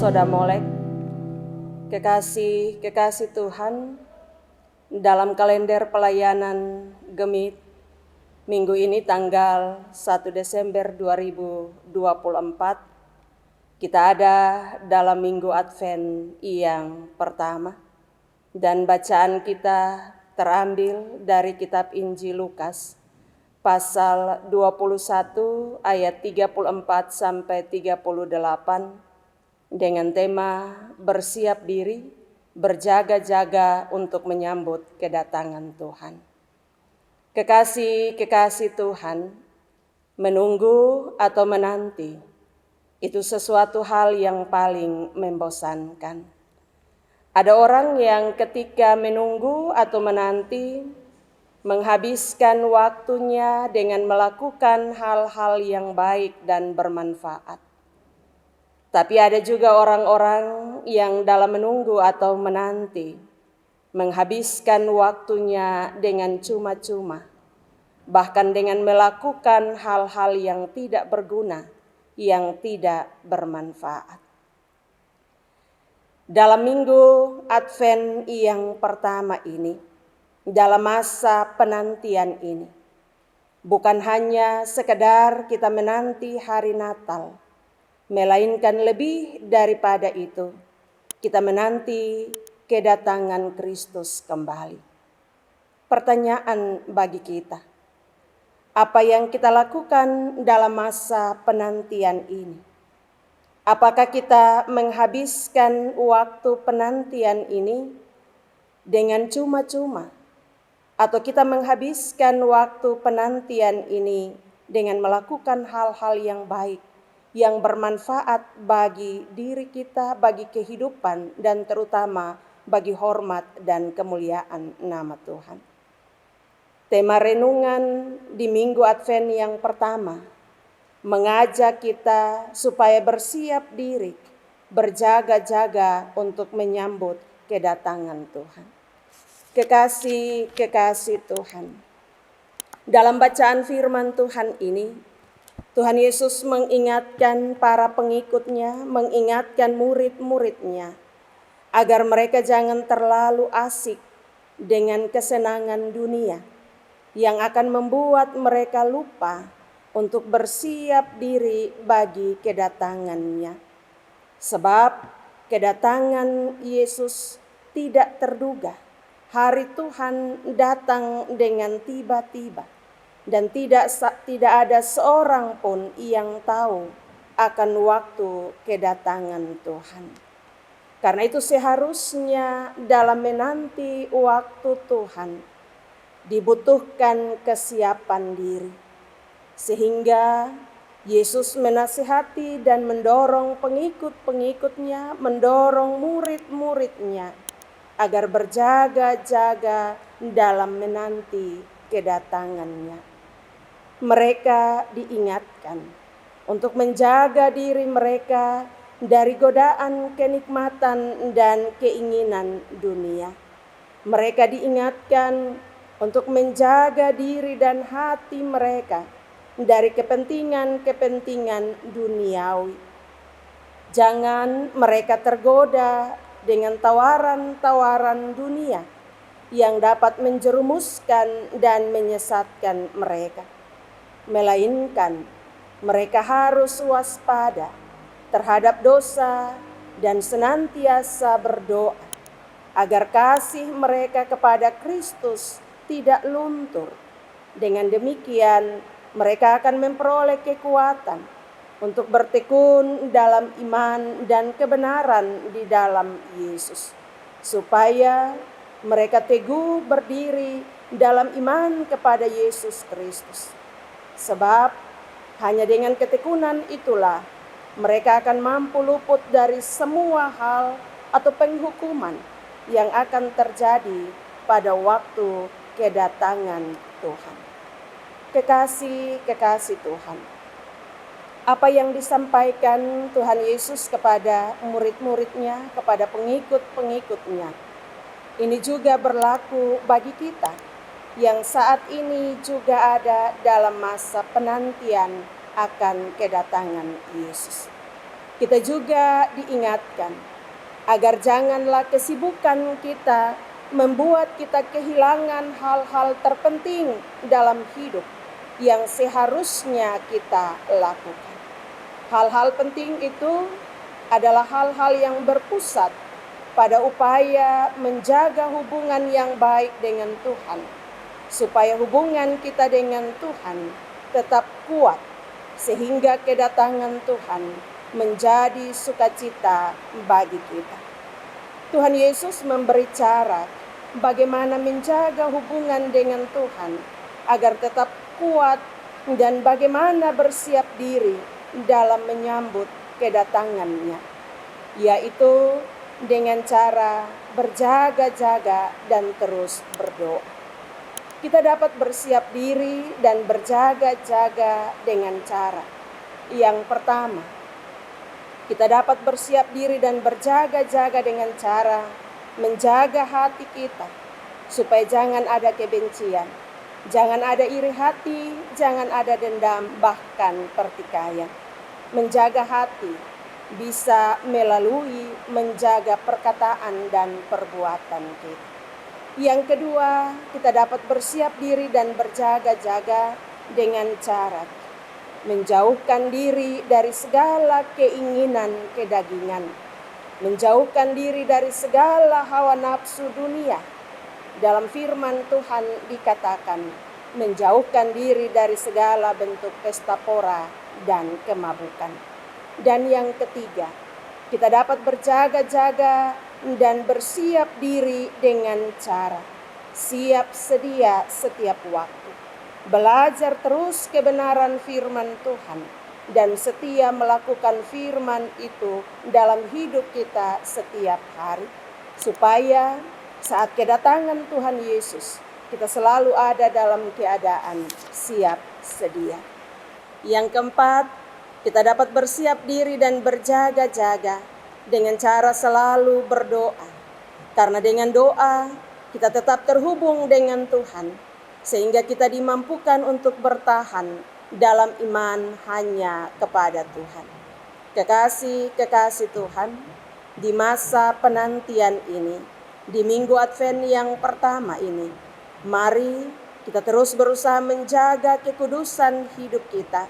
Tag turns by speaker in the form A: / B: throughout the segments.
A: Soda Molek, kekasih Tuhan, dalam kalender pelayanan Gemit, minggu ini tanggal 1 Desember 2024, kita ada dalam minggu Advent yang pertama, dan bacaan kita terambil dari kitab Injil Lukas, pasal 21 ayat 34 sampai 38, dengan tema bersiap diri, berjaga-jaga untuk menyambut kedatangan Tuhan. Kekasih Tuhan, menunggu atau menanti, itu sesuatu hal yang paling membosankan. Ada orang yang ketika menunggu atau menanti, menghabiskan waktunya dengan melakukan hal-hal yang baik dan bermanfaat. Tapi ada juga orang-orang yang dalam menunggu atau menanti, menghabiskan waktunya dengan cuma-cuma, bahkan dengan melakukan hal-hal yang tidak berguna, yang tidak bermanfaat. Dalam minggu Advent yang pertama ini, dalam masa penantian ini, bukan hanya sekedar kita menanti hari Natal, melainkan lebih daripada itu, kita menanti kedatangan Kristus kembali. Pertanyaan bagi kita, apa yang kita lakukan dalam masa penantian ini? Apakah kita menghabiskan waktu penantian ini dengan cuma-cuma? Atau kita menghabiskan waktu penantian ini dengan melakukan hal-hal yang baik, yang bermanfaat bagi diri kita, bagi kehidupan, dan terutama bagi hormat dan kemuliaan nama Tuhan. Tema renungan di minggu Advent yang pertama mengajak kita supaya bersiap diri, berjaga-jaga untuk menyambut kedatangan Tuhan. Kekasih Tuhan, dalam bacaan firman Tuhan ini, Tuhan Yesus mengingatkan para pengikutnya, mengingatkan murid-muridnya, agar mereka jangan terlalu asik dengan kesenangan dunia yang akan membuat mereka lupa untuk bersiap diri bagi kedatangannya. Sebab kedatangan Yesus tidak terduga. Hari Tuhan datang dengan tiba-tiba. Dan tidak ada seorang pun yang tahu akan waktu kedatangan Tuhan. Karena itu seharusnya dalam menanti waktu Tuhan dibutuhkan kesiapan diri. Sehingga Yesus menasihati dan mendorong pengikut-pengikutnya, mendorong murid-muridnya agar berjaga-jaga dalam menanti kedatangannya. Mereka diingatkan untuk menjaga diri mereka dari godaan kenikmatan dan keinginan dunia. Mereka diingatkan untuk menjaga diri dan hati mereka dari kepentingan-kepentingan duniawi. Jangan mereka tergoda dengan tawaran-tawaran dunia yang dapat menjerumuskan dan menyesatkan mereka. Melainkan mereka harus waspada terhadap dosa dan senantiasa berdoa agar kasih mereka kepada Kristus tidak luntur. Dengan demikian mereka akan memperoleh kekuatan untuk bertekun dalam iman dan kebenaran di dalam Yesus, supaya mereka teguh berdiri dalam iman kepada Yesus Kristus. Sebab hanya dengan ketekunan itulah mereka akan mampu luput dari semua hal atau penghukuman yang akan terjadi pada waktu kedatangan Tuhan. Kekasih Tuhan, apa yang disampaikan Tuhan Yesus kepada murid-muridnya, kepada pengikut-pengikutnya, ini juga berlaku bagi kita yang saat ini juga ada dalam masa penantian akan kedatangan Yesus. Kita juga diingatkan agar janganlah kesibukan kita membuat kita kehilangan hal-hal terpenting dalam hidup yang seharusnya kita lakukan. Hal-hal penting itu adalah hal-hal yang berpusat pada upaya menjaga hubungan yang baik dengan Tuhan, supaya hubungan kita dengan Tuhan tetap kuat, sehingga kedatangan Tuhan menjadi sukacita bagi kita. Tuhan Yesus memberi cara bagaimana menjaga hubungan dengan Tuhan agar tetap kuat dan bagaimana bersiap diri dalam menyambut kedatangannya, yaitu dengan cara berjaga-jaga dan terus berdoa. Kita dapat bersiap diri dan berjaga-jaga dengan cara yang pertama. Kita dapat bersiap diri dan berjaga-jaga dengan cara menjaga hati kita, supaya jangan ada kebencian, jangan ada iri hati, jangan ada dendam, bahkan pertikaian. Menjaga hati bisa melalui menjaga perkataan dan perbuatan kita. Yang kedua, kita dapat bersiap diri dan berjaga-jaga dengan cara menjauhkan diri dari segala keinginan kedagingan, menjauhkan diri dari segala hawa nafsu dunia. Dalam firman Tuhan dikatakan, menjauhkan diri dari segala bentuk pesta pora dan kemabukan. Dan yang ketiga, kita dapat berjaga-jaga dan bersiap diri dengan cara siap sedia setiap waktu, belajar terus kebenaran firman Tuhan, dan setia melakukan firman itu dalam hidup kita setiap hari, supaya saat kedatangan Tuhan Yesus, kita selalu ada dalam keadaan siap sedia. Yang keempat, kita dapat bersiap diri dan berjaga-jaga dengan cara selalu berdoa. Karena dengan doa, kita tetap terhubung dengan Tuhan, sehingga kita dimampukan untuk bertahan dalam iman hanya kepada Tuhan. Kekasih-kekasih Tuhan, di masa penantian ini, di Minggu Advent yang pertama ini, mari kita terus berusaha menjaga kekudusan hidup kita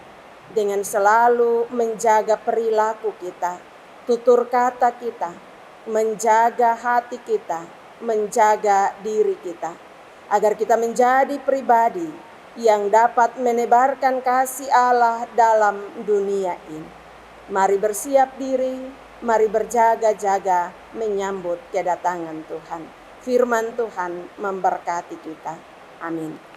A: dengan selalu menjaga perilaku kita, tutur kata kita, menjaga hati kita, menjaga diri kita, agar kita menjadi pribadi yang dapat menebarkan kasih Allah dalam dunia ini. Mari bersiap diri, mari berjaga-jaga menyambut kedatangan Tuhan. Firman Tuhan memberkati kita. Amin.